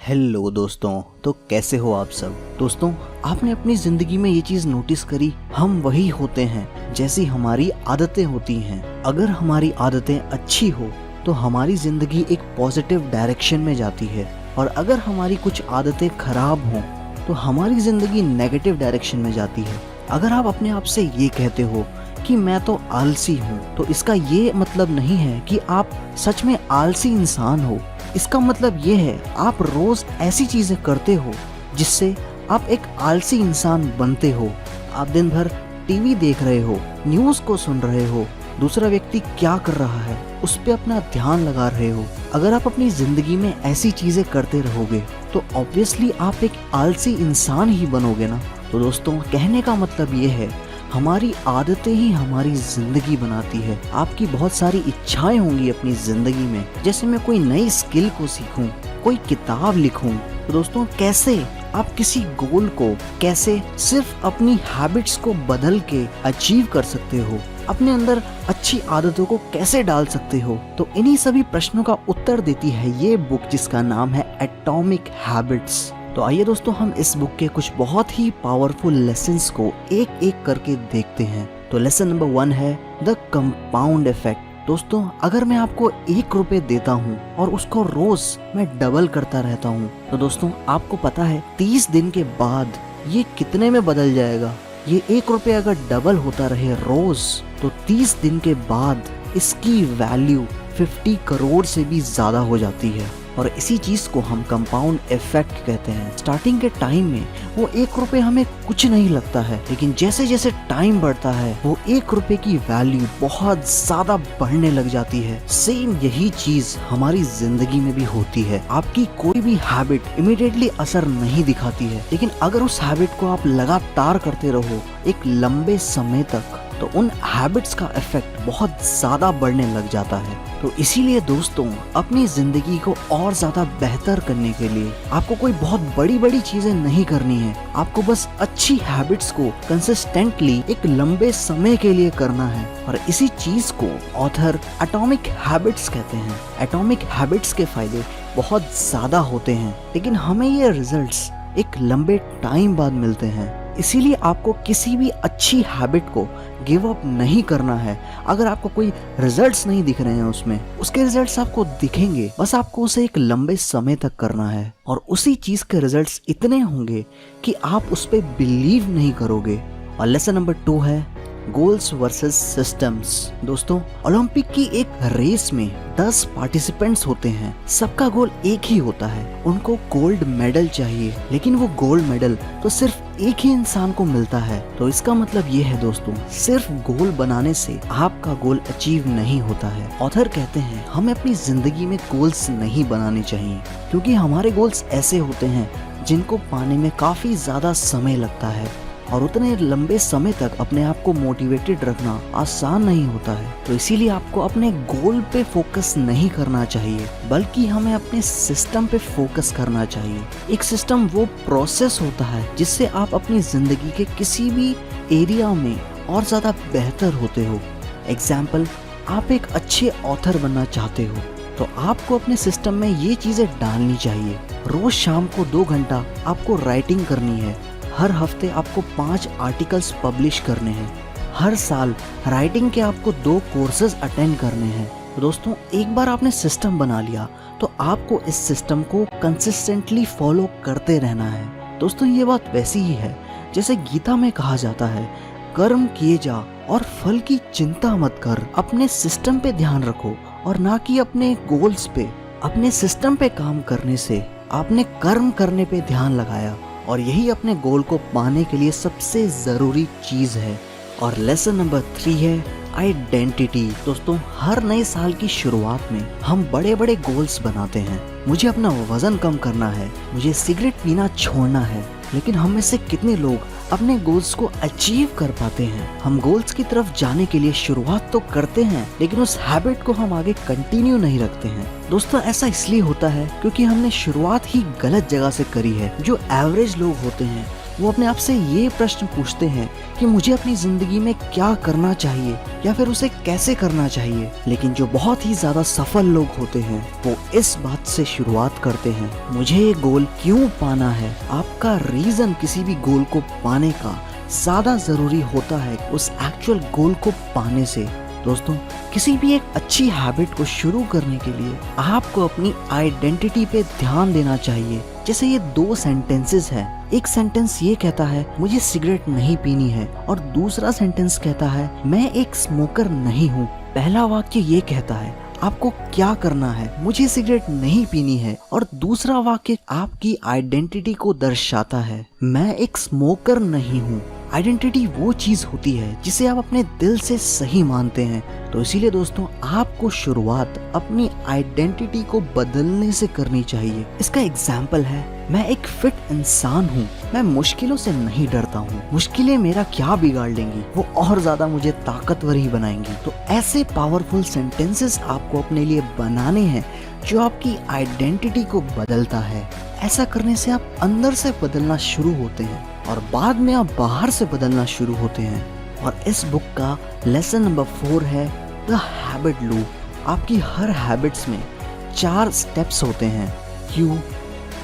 Hello दोस्तों, तो कैसे हो आप सब। दोस्तों, आपने अपनी जिंदगी में ये चीज नोटिस करी, हम वही होते हैं जैसी हमारी आदतें होती हैं। अगर हमारी आदतें अच्छी हो तो हमारी जिंदगी एक पॉजिटिव डायरेक्शन में जाती है, और अगर हमारी कुछ आदतें खराब हों तो हमारी जिंदगी नेगेटिव डायरेक्शन में जाती है। अगर आप अपने आप से ये कहते हो कि मैं तो आलसी हूँ, तो इसका ये मतलब नहीं है कि आप सच में आलसी इंसान हो। इसका मतलब ये है आप रोज ऐसी चीजें करते हो जिससे आप एक आलसी इंसान बनते हो। आप दिन भर टीवी देख रहे हो, न्यूज को सुन रहे हो, दूसरा व्यक्ति क्या कर रहा है उस पे अपना ध्यान लगा रहे हो। अगर आप अपनी जिंदगी में ऐसी चीजें करते रहोगे तो ऑब्वियसली आप एक आलसी इंसान ही बनोगे ना। तो दोस्तों, कहने का मतलब ये है हमारी आदतें ही हमारी जिंदगी बनाती है। आपकी बहुत सारी इच्छाएं होंगी अपनी जिंदगी में, जैसे मैं कोई नई स्किल को सीखूं, कोई किताब लिखूं। तो दोस्तों, कैसे आप किसी गोल को कैसे सिर्फ अपनी हैबिट्स को बदल के अचीव कर सकते हो, अपने अंदर अच्छी आदतों को कैसे डाल सकते हो, तो इन्हीं सभी प्रश्नों का उत्तर देती है ये बुक जिसका नाम है एटॉमिक हैबिट्स। तो आइए दोस्तों, हम इस बुक के कुछ बहुत ही पावरफुल लेसन्स को एक एक करके देखते हैं। तो लेसन नंबर 1 है द कंपाउंड इफेक्ट। दोस्तों, अगर मैं आपको 1 रुपए देता हूँ और उसको रोज मैं डबल करता रहता हूँ, तो दोस्तों आपको पता है 30 दिन के बाद ये कितने में बदल जाएगा। ये 1 रुपए अगर डबल होता रहे रोज, तो 30 दिन के बाद इसकी वैल्यू 50 करोड़ से भी ज्यादा हो जाती है। और इसी चीज को हम कंपाउंड इफेक्ट कहते हैं। स्टार्टिंग के टाइम में वो 1 रुपए हमें कुछ नहीं लगता है, लेकिन जैसे जैसे टाइम बढ़ता है वो 1 रुपए की वैल्यू बहुत ज्यादा बढ़ने लग जाती है। सेम यही चीज हमारी जिंदगी में भी होती है। आपकी कोई भी हैबिट इमीडिएटली असर नहीं दिखाती है, लेकिन अगर उस हैबिट को आप लगातार करते रहो एक लंबे समय तक, तो उन हैबिट्स का इफेक्ट बहुत ज्यादा बढ़ने लग जाता है। तो इसीलिए दोस्तों, अपनी जिंदगी को और ज्यादा बेहतर करने के लिए आपको कोई बहुत बड़ी बड़ी चीजें नहीं करनी है। आपको बस अच्छी हैबिट्स को कंसिस्टेंटली एक लंबे समय के लिए करना है, और इसी चीज को ऑथर एटॉमिक हैबिट्स कहते हैं। एटॉमिक हैबिट्स के फायदे बहुत ज्यादा होते हैं, लेकिन हमें ये रिजल्ट्स एक लंबे टाइम बाद मिलते हैं। इसीलिए आपको किसी भी अच्छी हैबिट को गिव अप नहीं करना है। अगर आपको कोई रिजल्ट्स नहीं दिख रहे हैं उसमें, उसके रिजल्ट्स आपको दिखेंगे, बस आपको उसे एक लंबे समय तक करना है, और उसी चीज के रिजल्ट्स इतने होंगे कि आप उस पर बिलीव नहीं करोगे। और लेसन नंबर 2 है गोल्स वर्सेस सिस्टम्स। दोस्तों, ओलंपिक की एक रेस में 10 पार्टिसिपेंट्स होते हैं। सबका गोल एक ही होता है, उनको गोल्ड मेडल चाहिए, लेकिन वो गोल्ड मेडल तो सिर्फ एक ही इंसान को मिलता है। तो इसका मतलब ये है दोस्तों, सिर्फ गोल बनाने से आपका गोल अचीव नहीं होता है। ऑथर कहते हैं हमें अपनी जिंदगी में गोल्स नहीं बनाने चाहिए, क्योंकि हमारे गोल्स ऐसे होते हैं जिनको पाने में काफी ज्यादा समय लगता है, और उतने लंबे समय तक अपने आप को मोटिवेटेड रखना आसान नहीं होता है। तो इसीलिए आपको अपने गोल पे फोकस नहीं करना चाहिए, बल्कि हमें अपने सिस्टम पे फोकस करना चाहिए। एक सिस्टम वो प्रोसेस होता है जिससे आप अपनी जिंदगी के किसी भी एरिया में और ज्यादा बेहतर होते हो। एग्जाम्पल, आप एक अच्छे ऑथर बनना चाहते हो, तो आपको अपने सिस्टम में ये चीजें डालनी चाहिए। रोज शाम को 2 घंटा आपको राइटिंग करनी है। हर हफ्ते आपको 5 आर्टिकल्स पब्लिश करने हैं। हर साल राइटिंग के आपको 2 कोर्सेज अटेंड करने हैं। तो दोस्तों, एक बार आपने सिस्टम बना लिया तो आपको इस सिस्टम को कंसिस्टेंटली फॉलो करते रहना है। दोस्तों, ये बात वैसी ही है जैसे गीता में कहा जाता है, कर्म किए जा और फल की चिंता मत कर। अपने सिस्टम पे ध्यान रखो और ना कि अपने गोल्स पे। अपने सिस्टम पे काम करने से आपने कर्म करने पे ध्यान लगाया, और यही अपने गोल को पाने के लिए सबसे जरूरी चीज है। और लेसन नंबर 3 है आइडेंटिटी। दोस्तों, हर नए साल की शुरुआत में हम बड़े बड़े गोल्स बनाते हैं। मुझे अपना वजन कम करना है, मुझे सिगरेट पीना छोड़ना है, लेकिन हम में से कितने लोग अपने गोल्स को अचीव कर पाते हैं। हम गोल्स की तरफ जाने के लिए शुरुआत तो करते हैं, लेकिन उस हैबिट को हम आगे कंटिन्यू नहीं रखते हैं। दोस्तों, ऐसा इसलिए होता है क्योंकि हमने शुरुआत ही गलत जगह से करी है। जो एवरेज लोग होते हैं वो अपने आप से ये प्रश्न पूछते हैं कि मुझे अपनी जिंदगी में क्या करना चाहिए या फिर उसे कैसे करना चाहिए। लेकिन जो बहुत ही ज्यादा सफल लोग होते हैं वो इस बात से शुरुआत करते हैं, मुझे ये गोल क्यों पाना है। आपका रीजन किसी भी गोल को पाने का ज्यादा जरूरी होता है उस एक्चुअल गोल को पाने से। दोस्तों, किसी भी एक अच्छी हैबिट को शुरू करने के लिए आपको अपनी आइडेंटिटी पे ध्यान देना चाहिए। जैसे ये 2 सेंटेंसेस हैं। एक सेंटेंस ये कहता है मुझे सिगरेट नहीं पीनी है और दूसरा सेंटेंस कहता है मैं एक स्मोकर नहीं हूँ। पहला वाक्य ये कहता है आपको क्या करना है, मुझे सिगरेट नहीं पीनी है, और दूसरा वाक्य आपकी आइडेंटिटी को दर्शाता है, मैं एक स्मोकर नहीं हूँ। आइडेंटिटी वो चीज होती है जिसे आप अपने दिल से सही मानते हैं। तो इसीलिए दोस्तों, आपको शुरुआत अपनी आइडेंटिटी को बदलने से करनी चाहिए। इसका एग्जाम्पल है, मैं एक फिट इंसान हूँ, मैं मुश्किलों से नहीं डरता हूँ, मुश्किलें मेरा क्या बिगाड़ लेंगी, वो और ज्यादा मुझे ताकतवर ही बनाएंगी। तो ऐसे पावरफुल सेंटेंसेस आपको अपने लिए बनाने हैं जो आपकी आइडेंटिटी को बदलता है। ऐसा करने से आप अंदर से बदलना शुरू होते हैं और बाद में आप बाहर से बदलना शुरू होते हैं। और इस बुक का लेसन नंबर 4 है द हैबिट लूप। आपकी हर हैबिट्स में 4 स्टेप्स होते हैं, Q,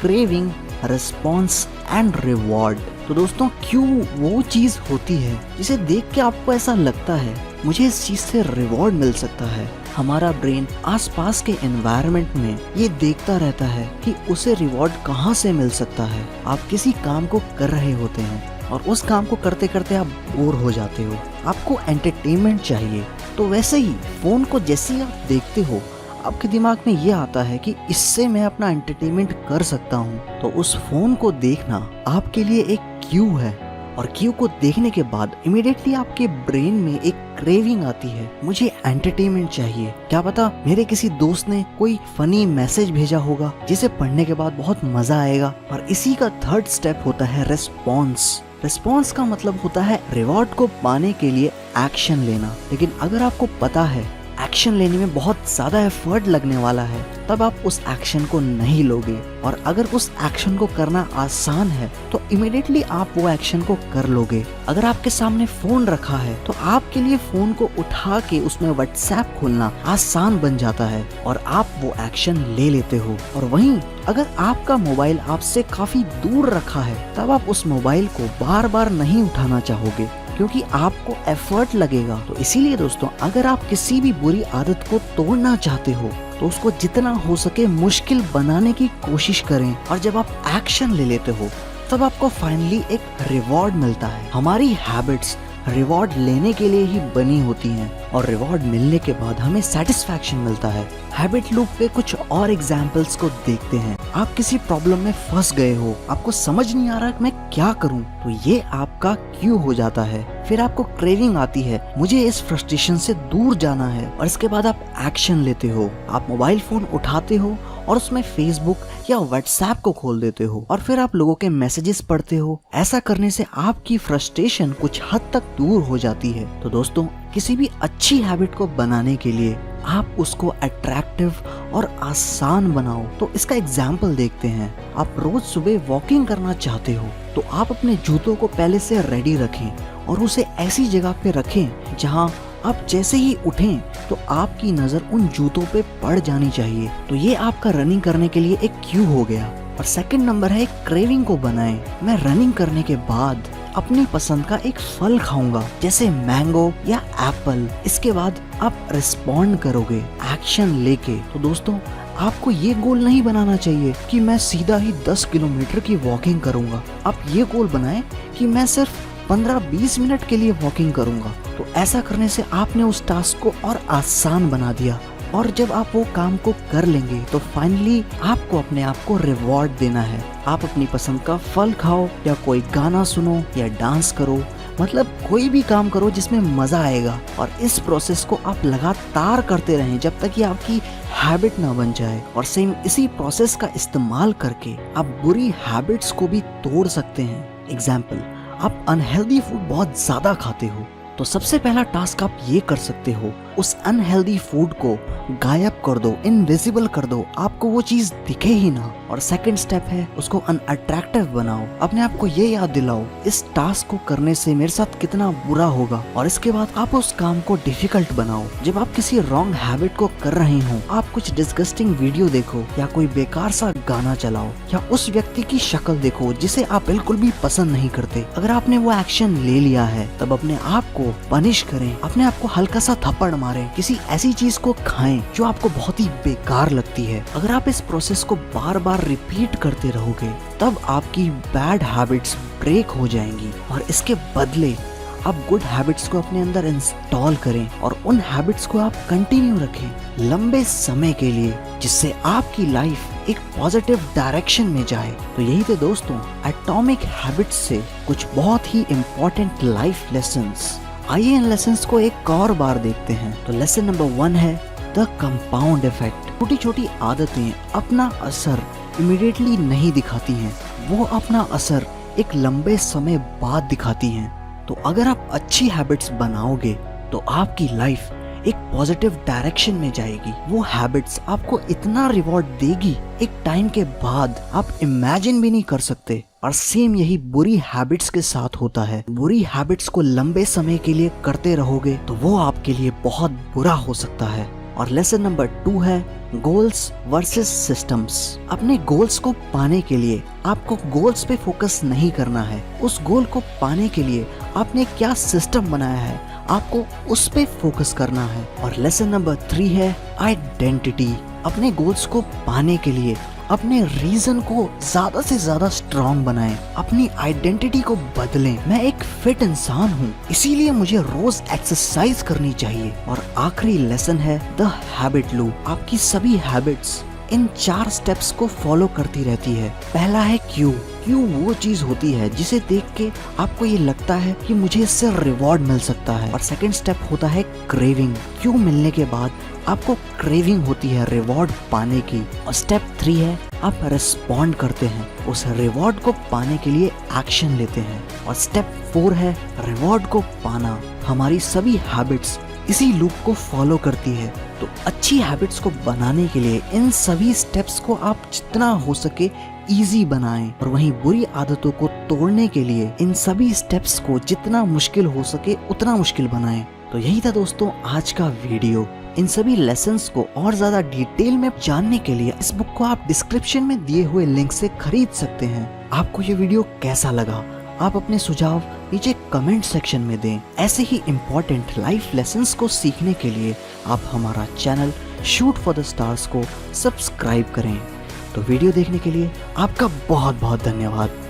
craving, response and reward. तो दोस्तों, क्यू वो चीज होती है जिसे देख के आपको ऐसा लगता है मुझे इस चीज से रिवॉर्ड मिल सकता है। हमारा ब्रेन आसपास के एनवायरनमेंट में ये देखता रहता है कि उसे रिवॉर्ड कहाँ से मिल सकता है। आप किसी काम को कर रहे होते हैं और उस काम को करते करते आप बोर हो जाते हो, आपको एंटरटेनमेंट चाहिए। तो वैसे ही फोन को जैसे ही आप देखते हो आपके दिमाग में ये आता है कि इससे मैं अपना एंटरटेनमेंट कर सकता हूँ। तो उस फोन को देखना आपके लिए एक क्यू है और क्यू को देखने के बाद इमीडिएटली आपके ब्रेन में एक क्रेविंग आती है, मुझे एंटरटेनमेंट चाहिए। क्या पता मेरे किसी दोस्त ने कोई फनी मैसेज भेजा होगा जिसे पढ़ने के बाद बहुत मजा आएगा। और इसी का 3rd स्टेप होता है रिस्पॉन्स। रिस्पॉन्स का मतलब होता है रिवॉर्ड को पाने के लिए एक्शन लेना। लेकिन अगर आपको पता है एक्शन लेने में बहुत ज्यादा एफर्ट लगने वाला है, तब आप उस एक्शन को नहीं लोगे। और अगर उस एक्शन को करना आसान है तो इमीडिएटली आप वो एक्शन को कर लोगे। अगर आपके सामने फोन रखा है तो आपके लिए फोन को उठा के उसमें व्हाट्सएप खोलना आसान बन जाता है और आप वो एक्शन ले लेते हो। और वहीं अगर आपका मोबाइल आपसे काफी दूर रखा है तब आप उस मोबाइल को बार बार नहीं उठाना चाहोगे क्योंकि आपको एफर्ट लगेगा। तो इसीलिए दोस्तों, अगर आप किसी भी बुरी आदत को तोड़ना चाहते हो तो उसको जितना हो सके मुश्किल बनाने की कोशिश करें। और जब आप एक्शन ले लेते हो तब आपको फाइनली एक रिवॉर्ड मिलता है। हमारी हैबिट्स रिवॉर्ड लेने के लिए ही बनी होती हैं और रिवॉर्ड मिलने के बाद हमें सेटिस्फैक्शन मिलता है। हैबिट लूप पे कुछ और एग्जाम्पल्स को देखते हैं। आप किसी प्रॉब्लम में फंस गए हो, आपको समझ नहीं आ रहा कि मैं क्या करूं, तो ये आपका क्यू हो जाता है। फिर आपको क्रेविंग आती है, मुझे इस फ्रस्ट्रेशन से दूर जाना है, और इसके बाद आप एक्शन लेते हो। आप मोबाइल फोन उठाते हो और उसमें फेसबुक या व्हाट्सएप को खोल देते हो और फिर आप लोगों के मैसेजेस पढ़ते हो। ऐसा करने से आपकी फ्रस्ट्रेशन कुछ हद तक दूर हो जाती है। तो दोस्तों, किसी भी अच्छी हैबिट को बनाने के लिए आप उसको अट्रैक्टिव और आसान बनाओ। तो इसका एग्जाम्पल देखते हैं। आप रोज सुबह वॉकिंग करना चाहते हो तो आप अपने जूतों को पहले से रेडी रखें और उसे ऐसी जगह पे रखें जहां आप जैसे ही उठें तो आपकी नजर उन जूतों पे पड़ जानी चाहिए। तो ये आपका रनिंग करने के लिए एक क्यू हो गया। और 2nd नंबर है क्रेविंग को बनाएं। मैं रनिंग करने के बाद अपनी पसंद का एक फल खाऊंगा जैसे मैंगो या एप्पल। इसके बाद आप रिस्पॉन्ड करोगे एक्शन लेके। तो दोस्तों, आपको ये गोल नहीं बनाना चाहिए कि मैं सीधा ही 10 किलोमीटर की वॉकिंग करूंगा। आप ये गोल बनाएं कि मैं सिर्फ 15-20 मिनट के लिए वॉकिंग करूंगा। तो ऐसा करने से आपने उस टास्क को और आसान बना दिया। और जब आप वो काम को कर लेंगे तो फाइनली आपको अपने आप को रिवॉर्ड देना है। आप अपनी पसंद का फल खाओ या कोई गाना सुनो या डांस करो, मतलब कोई भी काम करो जिसमें मजा आएगा। और इस प्रोसेस को आप लगातार करते रहें जब तक कि आपकी हैबिट ना बन जाए। और सेम इसी प्रोसेस का इस्तेमाल करके आप बुरी हैबिट्स को भी तोड़ सकते हैं। एग्जाम्पल, आप अनहेल्दी फूड बहुत ज्यादा खाते हो तो सबसे पहला टास्क आप ये कर सकते हो उस अनहेल्दी फूड को गायब कर दो, इनविजिबल कर दो, आपको वो चीज दिखे ही ना। और सेकंड स्टेप है उसको अनअट्रैक्टिव बनाओ। अपने आप को ये याद दिलाओ इस टास्क को करने से मेरे साथ कितना बुरा होगा, और इसके बाद आप उस काम को डिफिकल्ट बनाओ। जब आप किसी रॉन्ग हैबिट को कर रहे हो, आप कुछ डिस्गस्टिंग वीडियो देखो या कोई बेकार सा गाना चलाओ या उस व्यक्ति की शक्ल देखो जिसे आप बिल्कुल भी पसंद नहीं करते। अगर आपने वो एक्शन ले लिया है तब अपने आप को पनिश करें, अपने आप को हल्का सा थप्पड़ मारें, किसी ऐसी चीज को खाएं जो आपको बहुत ही बेकार लगती है। अगर आप इस प्रोसेस को बार बार रिपीट करते रहोगे तब आपकी बैड हैबिट्स ब्रेक हो जाएंगी, और इसके बदले आप गुड हैबिट्स को अपने अंदर इंस्टॉल करें और उन हैबिट्स को आप कंटिन्यू रखें लंबे समय के लिए, जिससे आपकी लाइफ एक पॉजिटिव डायरेक्शन में जाए। तो यही थे दोस्तों एटॉमिक हैबिट्स से कुछ बहुत ही इम्पोर्टेंट लाइफ लेसन्स। आइए इन लेसन्स को एक और बार देखते हैं। तो लेसन नंबर 1 है द कंपाउंड इफेक्ट। छोटी छोटी आदतें अपना असर इमीडिएटली नहीं दिखाती हैं, वो अपना असर एक लंबे समय बाद दिखाती हैं। तो अगर आप अच्छी हैबिट्स बनाओगे तो आपकी लाइफ एक पॉजिटिव डायरेक्शन में जाएगी। वो हैबिट्स आपको इतना रिवॉर्ड देगी एक टाइम के बाद आप इमेजिन भी नहीं कर सकते। और सेम यही बुरी हैबिट्स के साथ होता है। बुरी हैबिट्स को लंबे समय के लिए करते रहोगे तो वो आपके लिए बहुत बुरा हो सकता है। और लेसन नंबर 2 है गोल्स वर्सेस सिस्टम्स। अपने गोल्स को पाने के लिए आपको गोल्स पे फोकस नहीं करना है, उस गोल को पाने के लिए आपने क्या सिस्टम बनाया है आपको उस पे फोकस करना है। और लेसन नंबर 3 है आइडेंटिटी। अपने गोल्स को पाने के लिए अपने रीजन को ज्यादा से ज्यादा स्ट्रॉन्ग बनाएं, अपनी आइडेंटिटी को बदलें। मैं एक फिट इंसान हूँ, इसीलिए मुझे रोज एक्सरसाइज करनी चाहिए। और आखिरी लेसन है द हैबिट लूप। आपकी सभी हैबिट्स इन 4 स्टेप्स को फॉलो करती रहती है। पहला है क्यों। क्यों वो चीज होती है जिसे देख के आपको ये लगता है कि मुझे इससे रिवॉर्ड मिल सकता है। और सेकंड स्टेप होता है क्रेविंग। क्यों मिलने के बाद आपको क्रेविंग होती है रिवॉर्ड पाने की। और स्टेप 3 है आप रिस्पॉन्ड करते हैं, उस रिवॉर्ड को पाने के लिए एक्शन लेते हैं। और स्टेप 4 है रिवॉर्ड को पाना। हमारी सभी हैबिट्स इसी लूप को फॉलो करती है। तो अच्छी हैबिट्स को बनाने के लिए इन सभी स्टेप्स को आप जितना हो सके इजी बनाएं, और वहीं बुरी आदतों को तोड़ने के लिए इन सभी स्टेप्स को जितना मुश्किल हो सके उतना मुश्किल बनाएं। तो यही था दोस्तों आज का वीडियो। इन सभी लेसन्स को और ज्यादा डिटेल में जानने के लिए इस बुक को आप डिस्क्रिप्शन में दिए हुए लिंक से खरीद सकते हैं। आपको ये वीडियो कैसा लगा आप अपने सुझाव नीचे कमेंट सेक्शन में दें। ऐसे ही इम्पोर्टेंट लाइफ लेसन्स को सीखने के लिए आप हमारा channel shoot for the stars को सब्सक्राइब करें। तो वीडियो देखने के लिए आपका बहुत बहुत धन्यवाद।